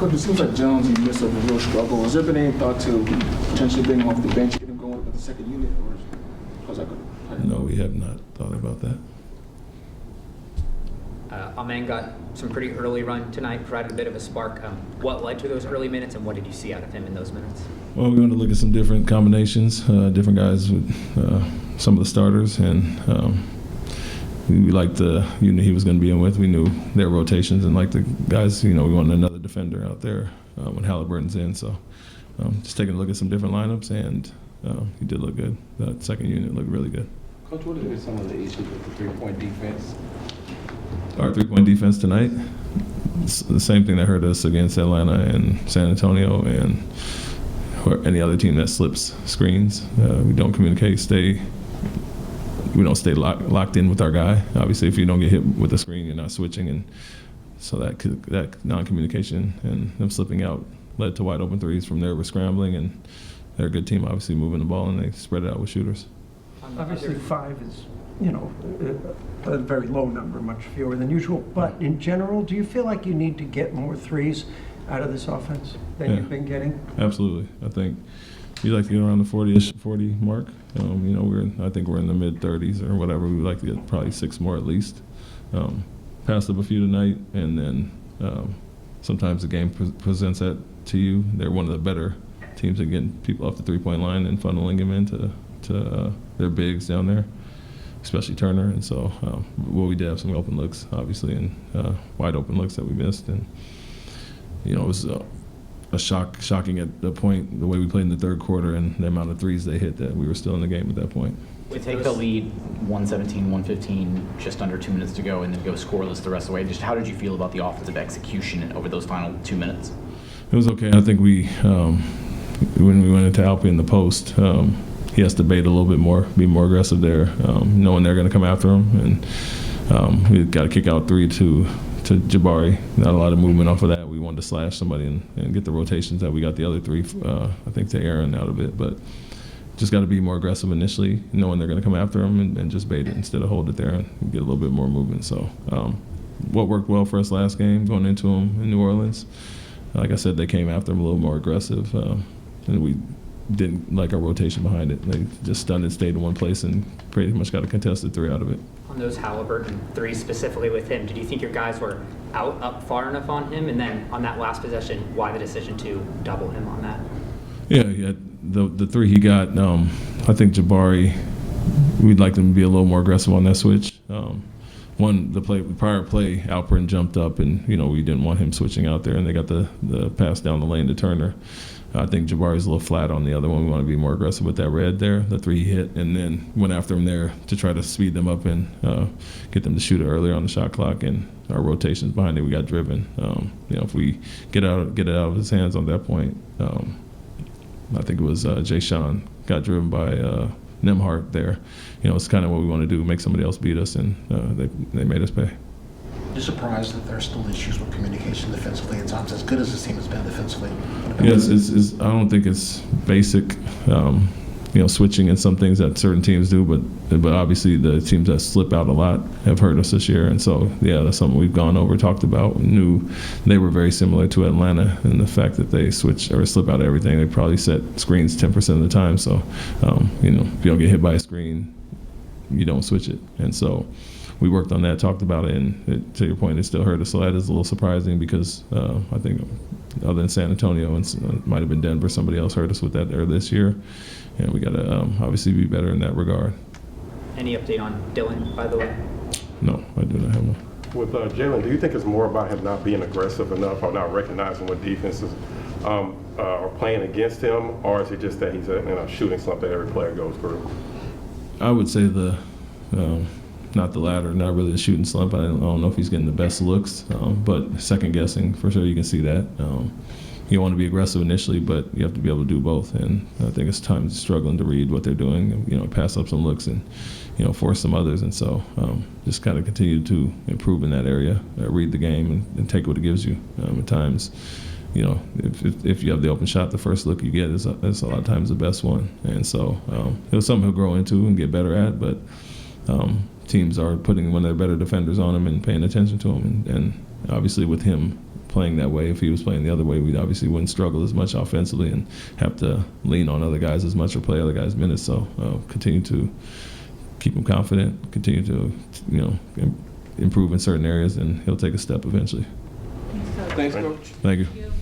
Coach, it seems like Jones in the midst of a real struggle. Has there been any thought to potentially bring him off the bench, get him going with the second unit, or how's that going? No, we have not thought about that. Amen got some pretty early run tonight, provided a bit of a spark. What led to those early minutes, and what did you see out of him in those minutes? Well, we want to look at some different combinations, different guys with some of the starters, and we liked the unit he was going to be in with. We knew their rotations, and like the guys, we wanted another defender out there when Halliburton's in. So just taking a look at some different lineups, and he did look good. That second unit looked really good. Coach, what have been some of the issues with the three-point defense? Our three-point defense tonight, it's the same thing that hurt us against Atlanta and San Antonio and any other team that slips screens. We don't communicate, we don't stay locked in with our guy. Obviously, if you don't get hit with a screen, you're not switching, and so that non-communication and them slipping out led to wide open threes. From there, we're scrambling, and they're a good team, obviously moving the ball, and they spread it out with shooters. Obviously, 5 is, a very low number, much fewer than usual. But in general, do you feel like you need to get more threes out of this offense than you've been getting? Absolutely. I think we like to get around the 40 mark. I think we're in the mid-30s or whatever. We would like to get probably 6 more at least. Passed up a few tonight, and then sometimes the game presents that to you. They're one of the better teams at getting people off the three-point line and funneling them into their bigs down there, especially Turner. And so we did have some open looks, obviously, and wide open looks that we missed. And, it was shocking at the point, the way we played in the third quarter and the amount of threes they hit, that we were still in the game at that point. We take the lead 117, 115, just under 2 minutes to go, and then go scoreless the rest of the way. Just how did you feel about the offensive execution over those final 2 minutes? It was okay. I think we, when we went into Alpi in the post, he has to bait a little bit more, be more aggressive there, knowing they're going to come after him. And we got a kick out 3 to Jabari. Not a lot of movement off of that. We wanted to slash somebody and get the rotations that we got the other 3, I think, to Aaron out of it. But just got to be more aggressive initially, knowing they're going to come after him, and just bait it instead of hold it there and get a little bit more movement. So what worked well for us last game, going into them in New Orleans, like I said, they came after him a little more aggressive, and we didn't like our rotation behind it. They just stunned and stayed in one place and pretty much got a contested 3 out of it. On those Halliburton 3s specifically with him, did you think your guys were up far enough on him? And then on that last possession, why the decision to double him on that? Yeah, the 3 he got, I think Jabari, we'd like them to be a little more aggressive on that switch. The prior play, Alperin jumped up, and we didn't want him switching out there, and they got the pass down the lane to Turner. I think Jabari's a little flat on the other one. We want to be more aggressive with that red there, the 3 he hit, and then went after him there to try to speed them up and get them to shoot it earlier on the shot clock. And our rotations behind it, we got driven. If we get it out of his hands on that point, I think it was Jay Sean got driven by Nemhart there. It's kind of what we want to do, make somebody else beat us, and they made us pay. You're surprised that there's still issues with communication defensively at times, as good as this team has been defensively? Yes, I don't think it's basic, switching in some things that certain teams do, but obviously the teams that slip out a lot have hurt us this year. And so, that's something we've gone over, talked about, knew they were very similar to Atlanta, and the fact that they switch or slip out of everything. They probably set screens 10% of the time. So, if you don't get hit by a screen, you don't switch it. And so we worked on that, talked about it, and to your point, it still hurt us. So that is a little surprising because I think other than San Antonio and might have been Denver, somebody else hurt us with that there this year. And we got to obviously be better in that regard. Any update on Dylan, by the way? No, I do not have one. With Jaylen, do you think it's more about him not being aggressive enough or not recognizing what defenses are playing against him, or is it just that he's in a shooting slump that every player goes through? I would say not the latter, not really the shooting slump. I don't know if he's getting the best looks, but second guessing for sure. You can see that. You want to be aggressive initially, but you have to be able to do both. And I think it's times struggling to read what they're doing. Pass up some looks and force some others. And so just kind of continue to improve in that area, read the game, and take what it gives you. At times, if you have the open shot, the first look you get is a lot of times the best one. And so it was something he'll grow into and get better at. But teams are putting one of their better defenders on him and paying attention to him, and obviously with him playing that way, if he was playing the other way, we obviously wouldn't struggle as much offensively and have to lean on other guys as much or play other guys' minutes. So continue to keep him confident, continue to improve in certain areas, and he'll take a step eventually. Thanks, Coach. Thank you.